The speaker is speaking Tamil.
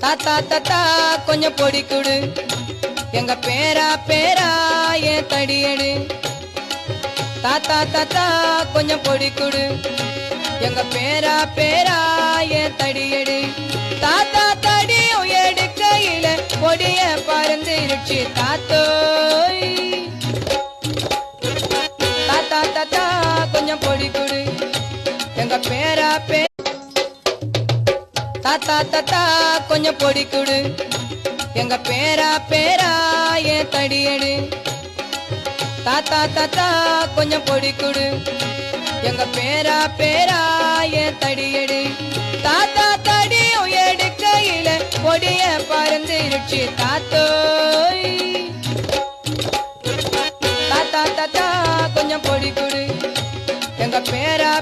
தாத்தா தாத்தா கொஞ்சம் பொடி குடு எங்க பேரா பேரா ஏன் தடியடு தாத்தா தாத்தா கொஞ்சம் பொடி குடு எங்க பேரா பேரா ஏன் தடியடு தாத்தா தடியும் எடுக்கையில பொடிய பறந்துருச்சு தாத்தோய் தாத்தா தாத்தா கொஞ்சம் பொடி குடு எங்க பேரா தாத்தா தாத்தா கொஞ்சம் பொடி குடு எங்க பேரா பேரா ஏன் தடியடு தாத்தா தாத்தா கொஞ்சம் பொடி குடு எங்க பேரா பேரா ஏன் தடியடு தாத்தா தடியும் எடுக்கையில பொடிய பறந்துருச்சு தாத்தோய் தாத்தா தாத்தா கொஞ்சம் பொடி குடு எங்க பேரா